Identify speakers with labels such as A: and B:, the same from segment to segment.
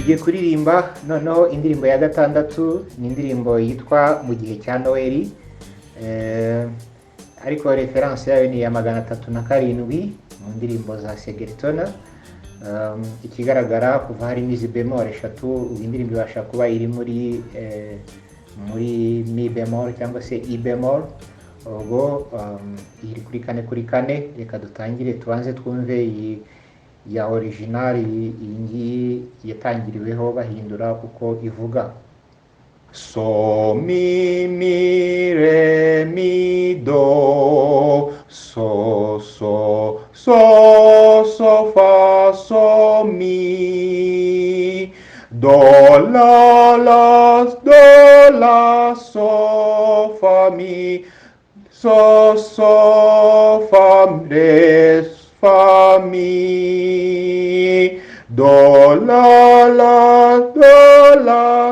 A: tugiye kuririmba noneho indirimbo ya gatandatu, ni indirimbo yitwa mu gihe cya Noheli, ariko reference yayo ni ya 307 mu ndirimbo za Segertona. Ikigaragara kuva harimo izi bemol eshatu, indirimbo ibasha kuba iri muri mi bemol cyangwa se i bemol. Ubwo iri kuri kane. Reka dutangire tubanze twumve iyi ya original, iyi ngiyi yatangiriweho bahindura uko ivuga. So mi mi re mi do, so fa so mi, do la so fa mi, so fa re fa mi, do la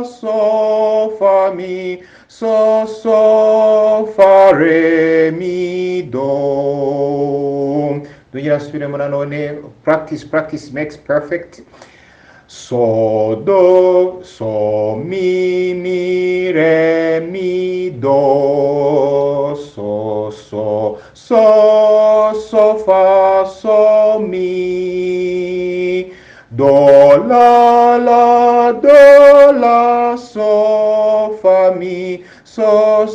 A: so fa mi, so fa re mi do. Dugira subiremo nanone. Practice makes perfect. So do, so mi re mi do, so fa so mi, do la so fa mi, so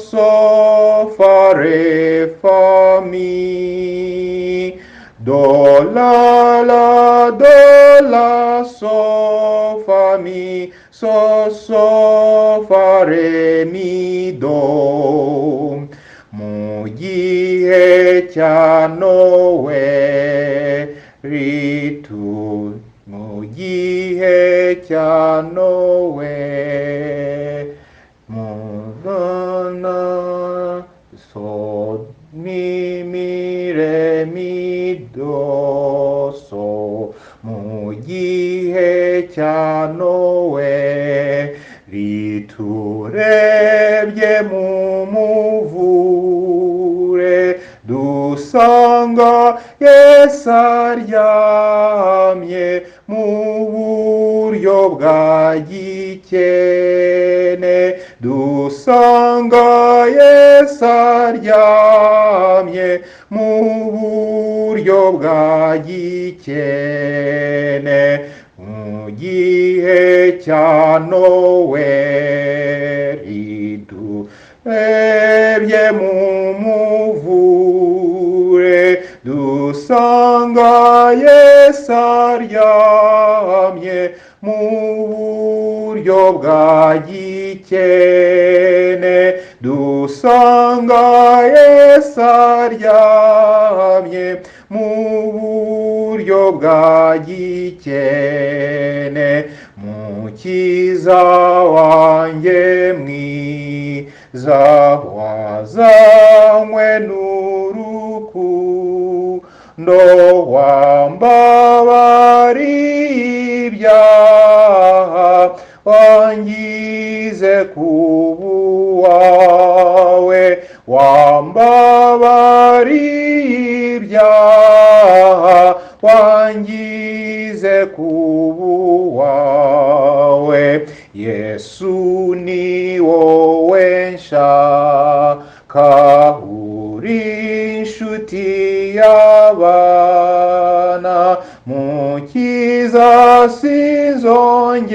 A: fa re fa mi, do la so fa mi, so fa re mi do. Mu gihe cya Noheli mu gihe cya Noheli so mi re mi do, so mu gihe cya Noheli turebye mu muvure dusanga Yesu aryamye mu buryo bwa gikene, dusanga Yesu aryamye mu buryo bwa gikene. Mu gihe cya Noheli turebye mu muvure dusanga Yesu aryamye mu buryo bwa gikene, dusanga Yesu aryamye mu buryo bwa gikene. Mukiza wanjye mwiza wazanywe n'urukundo, wambabariye ibyaha, wangize kuba uwawe, wambabariye ibyaha, wangize kuba uwawe. Yesu ni wowe nshaka, uri inshuti y'abana, Mukiza sinzongera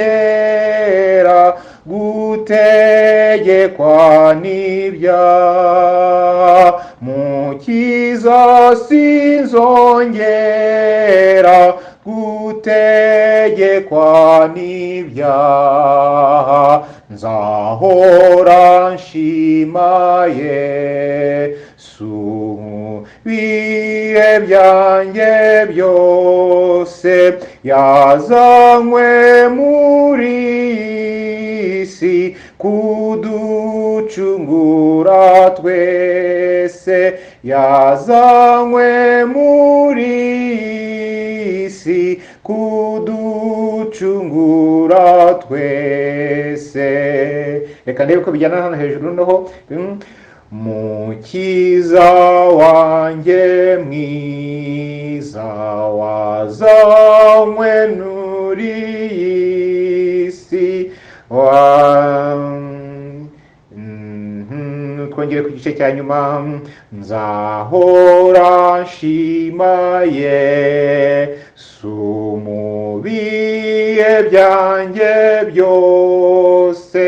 A: gutegekwa n'ibyaha, Mukiza sinzongera gutegekwa n'ibyaha, nzahora nshima Yesu bihe byanjye byose, yazanywe muri isi kuducungura twese, yazanywe muri isi kuducungura twese. Reka ndebe ko bijyana hano hejuru noneho. Mukiza wanjye mwiza wazanywe n'uri twongere ku gice cya nyuma. Nzahora nshima Yesu mu bihe byanjye byose,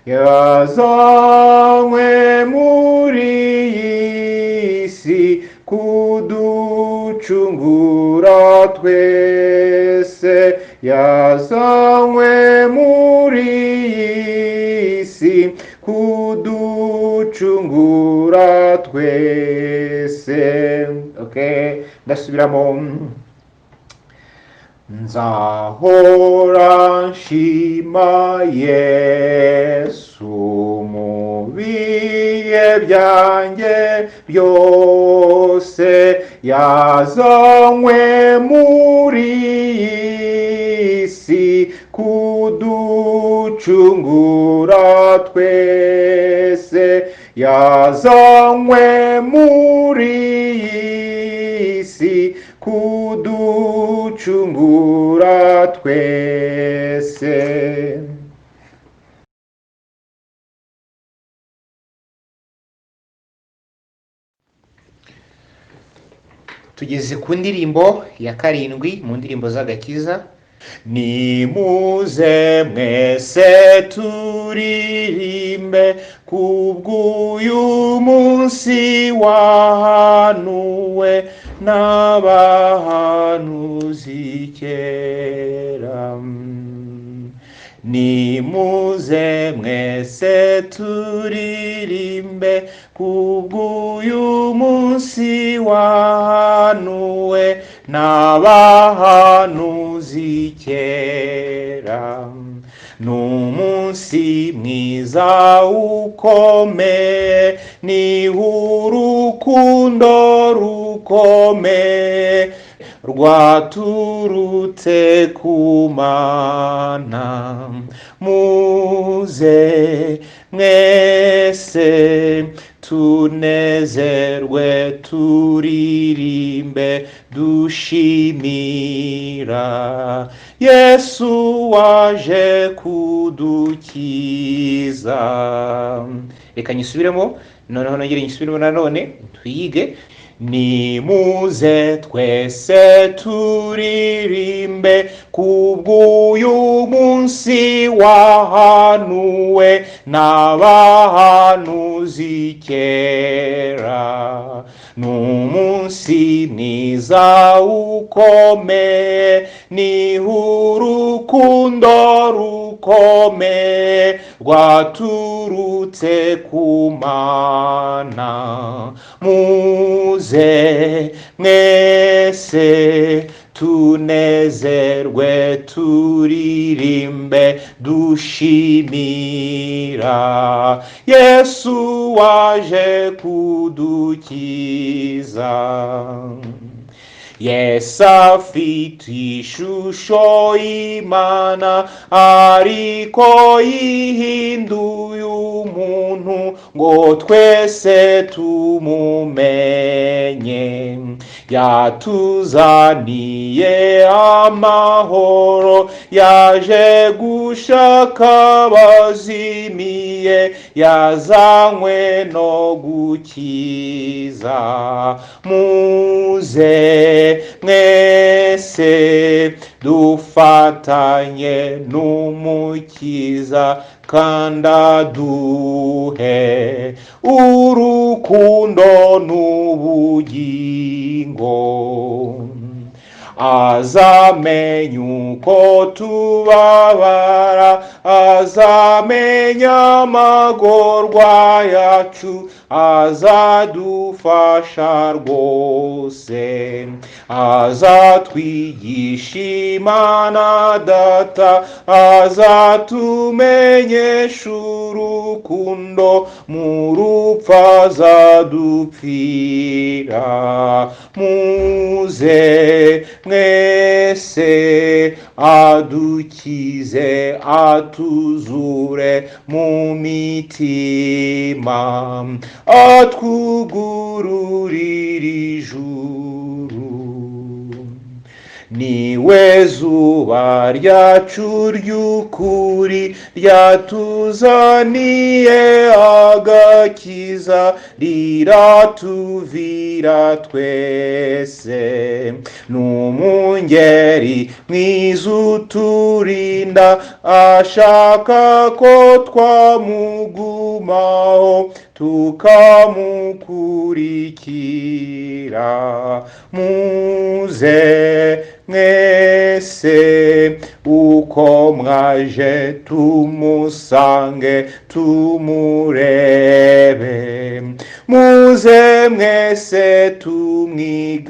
A: yazanywe muri iyi si kuducungura twese, yazanywe muri iyi si kuducungura twese. Okay, ndasubiramo. Nzahora nshima Yesu mu bihe byanjye byose, yazanywe muri iyi si kuducungura twese, yazanywe muri iyi si kuducungura twese. Tugeze ku ndirimbo ya karindwi mu ndirimbo z'agakiza. Nimuze mwese turirimbe kubw'uyu munsi wahanuwe n'abahanuzi kera. Nimuze mwese turirimbe kubw'uyu munsi wahanuwe n'abahanuzi kera. N'umunsi mwiza ukomeye, niho urukundo rukomeye rwaturutse ku Mana. Muze mwese tunezerwe turirimbe dushimira Yesu waje kudukiza. Reka nyisubiremo noneho nongere nyisubiremo nanone tuyige. Nimuze twese turirimbe kubw'uyu munsi wahanuwe n'abahanuzi kera. N'umunsi mwiza ukomeye, niho urukundo rukomeye rwaturutse ku Mana. Muze mwese tunezerwe turirimbe dushimira Yesu waje kudukiza. Yesu afite ishusho y'Imana, ariko yihinduye umuntu ngo twese tumumenye. Yatuzaniye amahoro, yaje gushaka abazimiye, yazanywe no gukiza. Muze mwese dufatanye n'umukiza kandi aduhe urukundo n'ubugingo. Azamenya uko tubabara, azamenya amagorwa yacu, azadufasha rwose. Azatwigisha Imana Data, azatumenyesha urukundo, mu rupfu azadupfira. Muze mwese adukize, atuzure mu mitima, atwugururire ijuru. Niwe zuba ryacu ry'ukuri, ryatuzaniye agakiza. neza riratuvira twese. N'umungeri mwiza uturinda ashaka ko twamugumaho tukamukurikira. Muze mwese uko mwaje tumusange tumurebe. Muze mwese tumwigane.